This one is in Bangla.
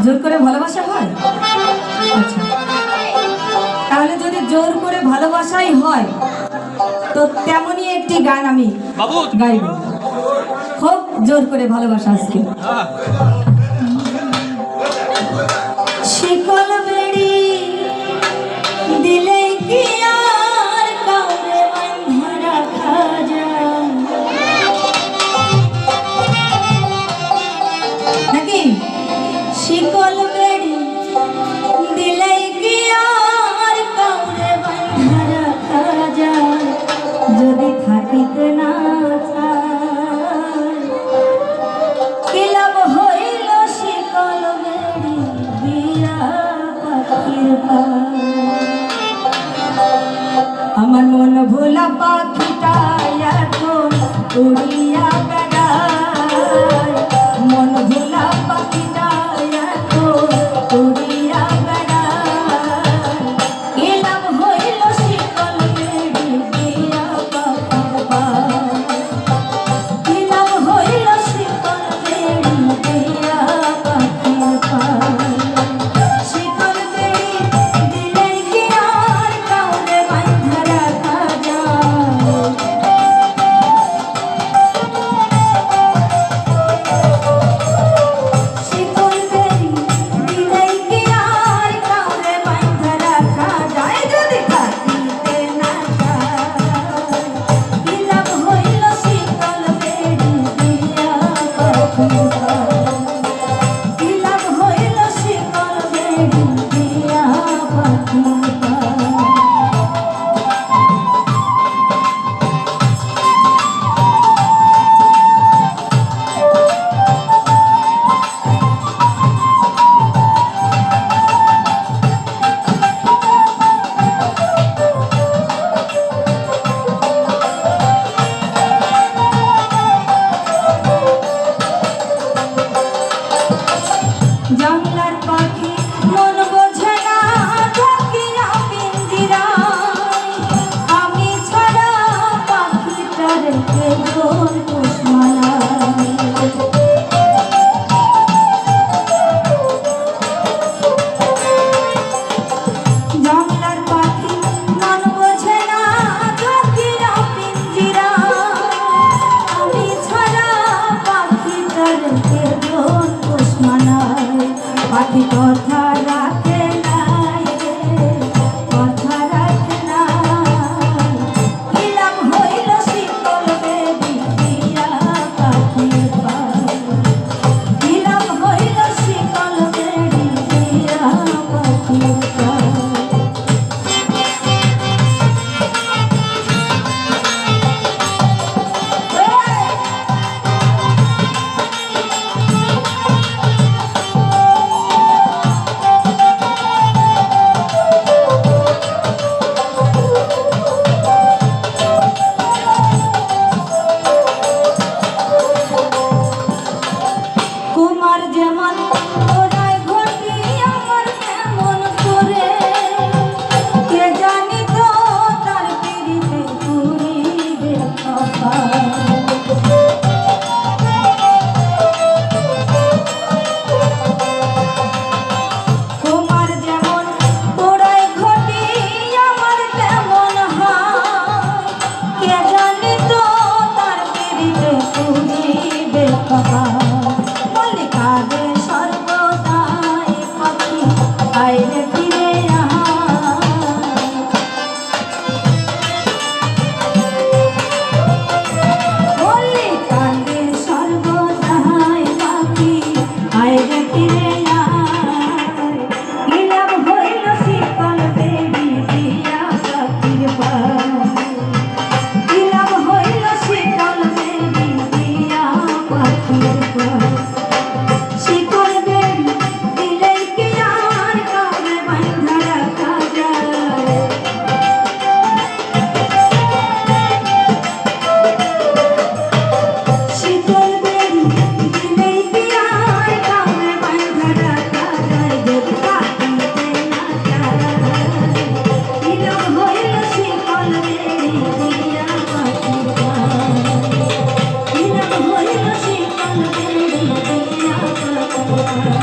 জোর করে ভালোবাসা হয়? আচ্ছা, তাহলে যদি জোর করে ভালোবাসাই হয় তো তেমনই একটি গান আমি গাইব। খুব জোর করে ভালোবাসা আজকে। শিকল বেড়ি দিলে কি আর কাউরে বাঁধা রাখা যায় নাকি? শিকল বেড়ি দিলে কি আর কাউরে বাঁধা রাখা যায়? যদি থাকিতে না চায় কি লাভ হইল শিকল বেড়ি দিয়া পাখির পায়? আমার মন ভোলা পাখিটা এখন উড়িয়া বেড়ায়, মন ভোলা পাখিটা এখন উড়িয়া বেড়ায়। কি লাভ হইল শিকল বেড়ি দিয়া পাখির পায়? কি লাভ হইল শিকল বেড়ি দিয়া পাখির পায়? শিকল বেড়ি দিলে কি আর কাউরে বাঁধা রাখা যায়? শিকল বেড়ি দিলে কি আর কাউরে বাঁধা রাখা যায়? যদি থাকিতে না চায় কি লাভ হইল শিকল বেড়ি দিয়া পাখির পায়? কি লাভ হইল শিকল বেড়ি দিয়া পাখির পায়? জানলার পাখি মন বোঝে না থাকিয়া পিঞ্জিরায়, আমি ছাড়া পাখিটার কে জোর পোষ মানায়? জানলার পাখি মন বোঝে না থাকিয়া পিঞ্জিরায়, আমি ছাড়া পাখিটার কে জোর পোষ মানায়? পাখি কথা রাখে নাই রে, কথা রাখে নাই। কি লাভ হইল শিকল বেড়ি দিয়া পাখির পায়? কি লাভ হইল শিকল বেড়ি দিয়া পাখির পায়? কুমার যেমন ওরাই ঘটি আমার কেমন করে, কে জানি তো তার পিড়িতে পুরিবে কপাল। কুমার যেমন ওরাই ঘটি আমার কেমন হয়, কে জানি তো তার পিড়িতে পুরিবে কপাল। মল্লিকারে সর্বদাই পাখি আইরে ফিরে মল্লিকারে সর্বদাই পাখি আইরে ফিরে কি লাভ হইল শিকল বেড়ি দিয়া পাখির পায়? কি লাভ হইল শিকল বেড়ি দিয়া পাখির পায়? শিকল বেড়ি দিলে কি আর কাউরে বাঁধা রাখা যায়? শিকল বেড়ি দিলে কি আর কাউরে বাঁধা রাখা যায়? যদি থাকিতে না চায় কি লাভ হইল শিকল বেড়ি দিয়া পাখির পায়? কি লাভ হইল শিকল বেড়ি দিয়া পাখির পায়?